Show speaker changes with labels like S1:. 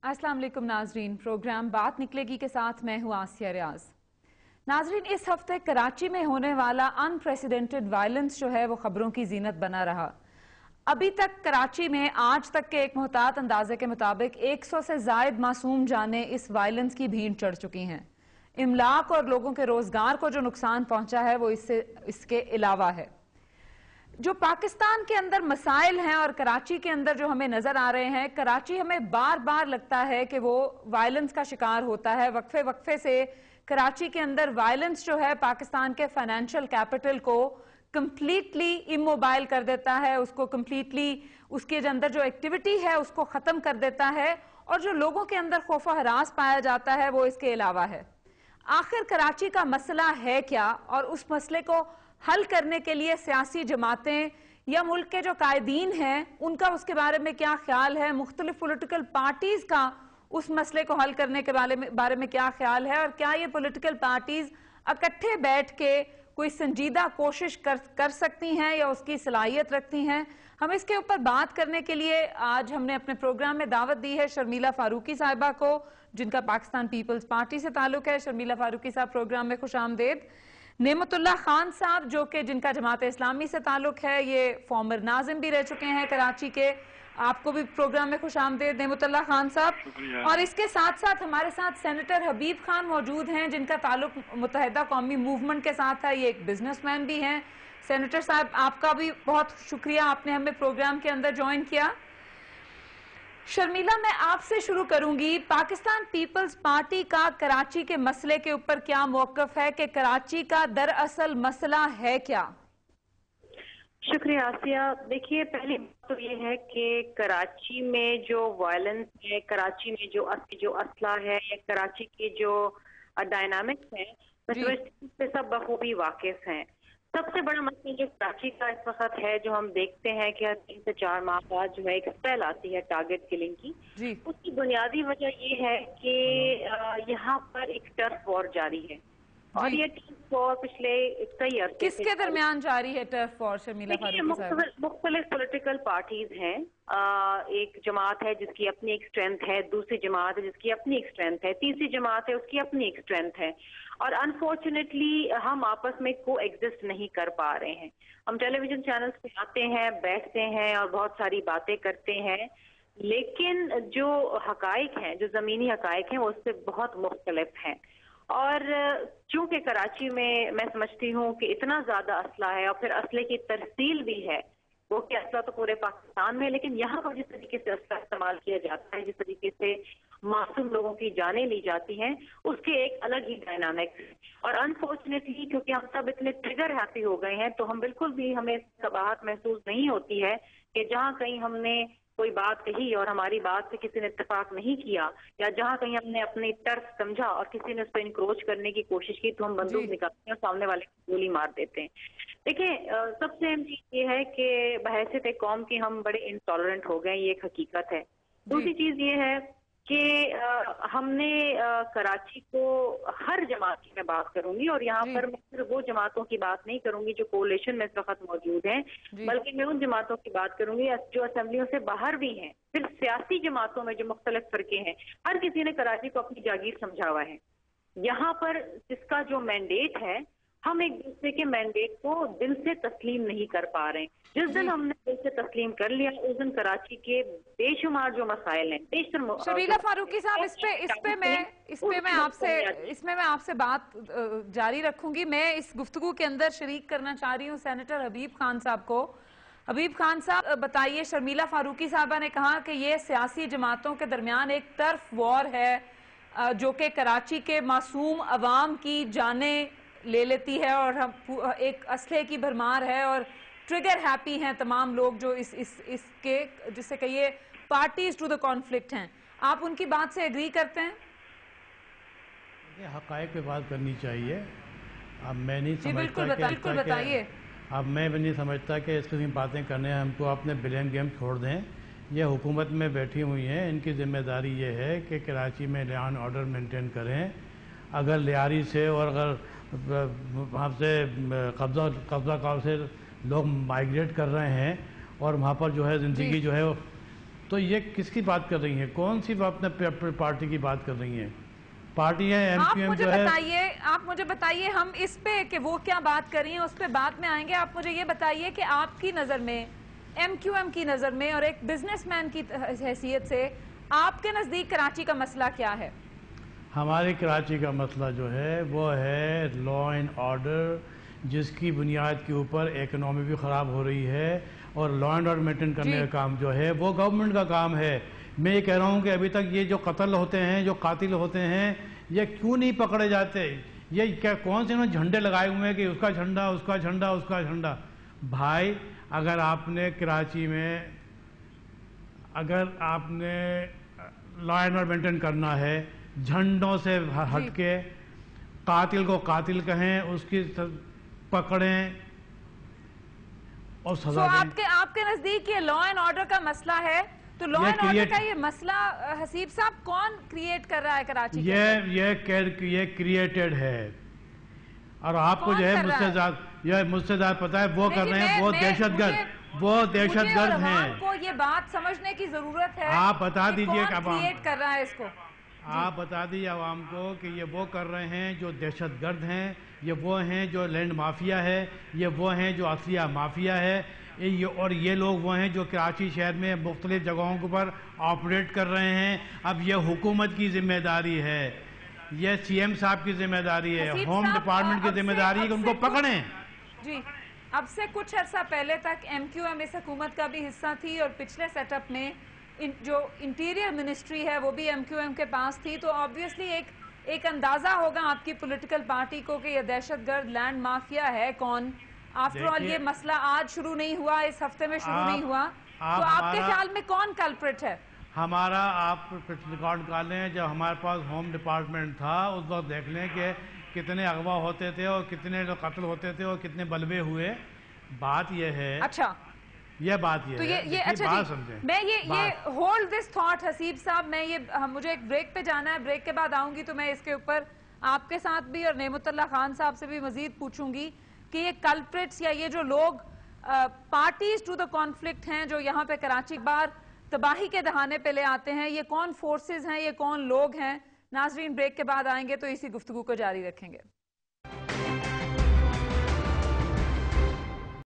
S1: अस्सलाम वालेकुम नाजरीन, प्रोग्राम बात निकलेगी के साथ मैं हूं आसिया रियाज। नाजरीन, इस हफ्ते कराची में होने वाला अनप्रेसिडेंटेड वायलेंस जो है वो खबरों की जीनत बना रहा। अभी तक कराची में आज तक के एक मुहतात अंदाजे के मुताबिक 100 से जायद मासूम जाने इस वायलेंस की भीड़ चढ़ चुकी हैं। इमलाक और लोगों के रोजगार को जो नुकसान पहुंचा है वो इसके अलावा है। जो पाकिस्तान के अंदर मसाइल हैं और कराची के अंदर जो हमें नजर आ रहे हैं, कराची हमें बार बार लगता है कि वो वायलेंस का शिकार होता है। वक्फे वक्फे से कराची के अंदर वायलेंस जो है पाकिस्तान के फाइनेंशियल कैपिटल को कंप्लीटली इमोबाइल कर देता है, उसको कंप्लीटली उसके अंदर जो एक्टिविटी है उसको खत्म कर देता है, और जो लोगों के अंदर खौफ हरास पाया जाता है वो इसके अलावा है। आखिर कराची का मसला है क्या, और उस मसले को हल करने के लिए सियासी जमातें या मुल्क के जो कायदीन हैं उनका उसके बारे में क्या ख्याल है, मुख्तलिफ पॉलिटिकल पार्टीज का उस मसले को हल करने के बारे में क्या ख्याल है, और क्या ये पॉलिटिकल पार्टीज इकट्ठे बैठ के कोई संजीदा कोशिश कर सकती हैं या उसकी सलाहियत रखती हैं। हम इसके ऊपर बात करने के लिए आज हमने अपने प्रोग्राम में दावत दी है शर्मिला फारूकी साहिबा को, जिनका पाकिस्तान पीपल्स पार्टी से ताल्लुक है। शर्मिला फारूकी साहब, प्रोग्राम में खुश आमदेद। नेमतुल्लाह खान साहब, जो कि जिनका जमात इस्लामी से ताल्लुक है, ये फॉर्मर नाजिम भी रह चुके हैं कराची के, आपको भी प्रोग्राम में खुश आमदेद नेमतुल्लाह खान साहब। और इसके साथ साथ हमारे साथ सेनेटर हबीब खान मौजूद हैं, जिनका ताल्लुक मुत्तहिदा कौमी मूवमेंट के साथ है। ये एक बिजनेसमैन भी हैं। सेनेटर साहब, आपका भी बहुत शुक्रिया, आपने हमें प्रोग्राम के अंदर ज्वाइन किया। शर्मिला, मैं आपसे शुरू करूंगी। पाकिस्तान पीपल्स पार्टी का कराची के मसले के ऊपर क्या मौकफ है कि कराची का दरअसल मसला है क्या?
S2: शुक्रिया आसिया। देखिए, पहली बात तो ये है कि कराची में जो वायलेंस है, कराची में जो असला है, या कराची के जो डायनामिक्स है, पे सब बखूबी वाकिफ हैं। सबसे बड़ा मसला जो कराची का इस वक्त है, जो हम देखते हैं कि 3 से 4 माह बाद जो है एक स्पेल आती है टारगेट किलिंग की, उसकी बुनियादी वजह ये है कि यहाँ पर एक टर्फ वॉर जारी है। और ये टर्फ वॉर पिछले कई अरसे
S1: किसके दरमियान जारी है टर्फ वॉर? शर्मिला फारूकी साहब,
S2: मुख्तलिफ पॉलिटिकल पार्टीज हैं। एक जमात है जिसकी अपनी एक स्ट्रेंथ है, दूसरी जमात है जिसकी अपनी एक स्ट्रेंथ है, तीसरी जमात है उसकी अपनी एक स्ट्रेंथ है, और अनफॉर्चुनेटली हम आपस में को एग्जिस्ट नहीं कर पा रहे हैं। हम टेलीविजन चैनल्स पे आते हैं, बैठते हैं और बहुत सारी बातें करते हैं, लेकिन जो हकाइक हैं, जो जमीनी हकाइक हैं, वो उससे बहुत मुख्तलिफ हैं। और चूंकि कराची में मैं समझती हूँ कि इतना ज्यादा असला है, और फिर असले की तरसील भी है, वो कि असला तो पूरे पाकिस्तान में, लेकिन यहाँ पर जिस तरीके से असला इस्तेमाल किया जाता है, जिस तरीके से मासूम लोगों की जानें ली जाती हैं, उसके एक अलग ही डायनामिक्स है। और अनफॉर्चुनेटली क्योंकि हम सब इतने ट्रिगर हैप्पी हो गए हैं, तो हम बिल्कुल भी, हमें कबाहत महसूस नहीं होती है कि जहाँ कहीं हमने कोई बात कही और हमारी बात से किसी ने इत्तेफाक नहीं किया, या जहां कहीं हमने अपनी तर्क समझा और किसी ने उस पर इंक्रोच करने की कोशिश की, तो हम बंदूक निकालते हैं और सामने वाले को गोली मार देते हैं। देखिए, सबसे अहम चीज ये है कि बहैसियत एक कौम की हम बड़े इंटॉलरेंट हो गए, ये एक हकीकत है। दूसरी चीज ये है कि हमने कराची को, हर जमात की मैं बात करूंगी, और यहाँ पर मैं सिर्फ वो जमातों की बात नहीं करूंगी जो कोalition में इस वक्त मौजूद हैं, बल्कि मैं उन जमातों की बात करूंगी जो असेंबलियों से बाहर भी हैं। फिर सियासी जमातों में जो मुख्तलिफ फरके हैं, हर किसी ने कराची को अपनी जागीर समझा हुआ है। यहाँ पर जिसका जो मैंडेट है, हम एक दूसरे के मैंडेट को दिल से तस्लीम नहीं कर पा रहे हैं। जिस दिन हमने दिल से तस्लीम कर लिया, उस दिन कराची के बेशुमार जो मसाइल हैं,
S1: शर्मिला फारूकी साहब, इसमें मैं आपसे बात जारी रखूंगी। मैं इस गुफ्तगू के अंदर शरीक करना चाह रही हूँ सेनेटर हबीब खान साहब को। हबीब खान साहब, बताइए, शर्मिला फारूकी साहबा ने कहा कि ये सियासी जमातों के दरमियान एक टर्फ वॉर है, जो कि कराची के मासूम अवाम की जानें ले लेती है, और हम एक असले की भरमार है, और ट्रिगर हैप्पी हैं तमाम लोग जो इसके, जिससे कहिए, पार्टीज टू द कॉन्फ्लिक्ट हैं। आप उनकी बात से एग्री करते हैं?
S3: हकायक पे बात करनी चाहिए। अब मैं नहीं समझता,
S1: बिल्कुल बताइए।
S3: अब मैं भी नहीं समझता कि इसकी बातें करने हमको अपने ब्लेम गेम छोड़ दें। ये हुकूमत में बैठी हुई हैं, इनकी जिम्मेदारी ये है कि कराची में लॉ एंड ऑर्डर मेंटेन करें। अगर लियारी से और अगर वहाँ से कब्जा काल से लोग माइग्रेट कर रहे हैं और वहाँ पर जो है ज़िंदगी जो है तो ये किसकी बात कर रही हैं? कौन सी अपने पार्टी की बात कर रही हैं? पार्टी है एमक्यूएम जो है।
S1: आप मुझे बताइए, हम इस पे कि वो क्या बात कर रही हैं उस पे बाद में आएंगे। आप मुझे ये बताइए कि आपकी नजर में, एमक्यूएम की नजर में और एक बिजनेसमैन की हैसियत से आपके नजदीक कराची का मसला क्या है?
S3: हमारे कराची का मसला जो है वो है लॉ एंड ऑर्डर, जिसकी बुनियाद के ऊपर इकोनॉमी भी ख़राब हो रही है और लॉ एंड ऑर्डर मेंटेन करने का काम जो है वो गवर्नमेंट का काम है। मैं ये कह रहा हूँ कि अभी तक ये जो कत्ल होते हैं, जो कातिल होते हैं, ये क्यों नहीं पकड़े जाते? ये क्या कौन से इन्होंने झंडे लगाए हुए हैं कि उसका झंडा, उसका झंडा, उसका झंडा? भाई, अगर आपने कराची में, अगर आपने लॉ एंड ऑर्डर मेंटेन करना है, झंडों से हटके कातिल को कातिल कहें, उसकी पकड़ें और सजा दें।
S1: आपके नजदीक ये लॉ एंड ऑर्डर का मसला है, तो लॉ एंड ऑर्डर का ये मसला हसीब साहब कौन क्रिएट कर रहा है कराची?
S3: ये क्रिएटेड है और आपको जो है मुझसे ज्यादा पता है। वो कर रहे हैं, वो दहशतगर्द हैं।
S1: आपको ये बात समझने की जरूरत है।
S3: आप बता दीजिए कि
S1: क्रिएट कर रहा है इसको।
S3: आप बता दीजिए आवाम को कि ये वो कर रहे हैं जो दहशतगर्द हैं, ये वो हैं जो लैंड माफिया है, ये वो हैं जो असलिया माफिया है, और ये लोग वो हैं जो कराची शहर में मुख्तलिफ जगहों के ऊपर ऑपरेट कर रहे हैं। अब ये हुकूमत की जिम्मेदारी है, ये सीएम साहब की जिम्मेदारी है, होम डिपार्टमेंट की जिम्मेदारी है कि उनको पकड़ें।
S1: जी, अब से कुछ अर्सा पहले तक एमक्यूएम इस हुकूमत का भी हिस्सा थी और पिछले सेटअप में जो इंटीरियर मिनिस्ट्री है वो भी एमक्यूएम के पास थी। तो ऑब्वियसली एक अंदाजा होगा आपकी पॉलिटिकल पार्टी को कि ये दहशतगर्द लैंड माफिया है कौन। आफ्टर ऑल ये मसला आज शुरू नहीं हुआ, इस हफ्ते में शुरू नहीं हुआ, तो आपके ख्याल में कौन कल्प्रिट है?
S3: हमारा आप रिकॉर्ड निकाल लें, जब हमारे पास होम डिपार्टमेंट था उस वक्त देख लें कि कितने अगवा होते थे और कितने लोग कत्ल होते थे और कितने बलवे हुए। बात यह है,
S1: अच्छा
S3: ये बात ये
S1: तो
S3: है,
S1: ये अच्छा
S3: बात
S1: जी,
S3: समझें।
S1: मैं ये होल्ड दिस थॉट हसीब साहब, मैं मुझे एक ब्रेक पे जाना है, ब्रेक के बाद आऊंगी तो मैं इसके ऊपर आपके साथ भी और नेमतुल्लाह खान साहब से भी मजीद पूछूंगी कि ये कल्प्रिट्स या ये जो लोग पार्टीज टू द कॉन्फ्लिक्ट हैं जो यहाँ पे कराची बार तबाही के दहाने पे ले आते हैं, ये कौन फोर्सेज हैं, ये कौन लोग हैं। नाजरीन, ब्रेक के बाद आएंगे तो इसी गुफ्तगू को जारी रखेंगे।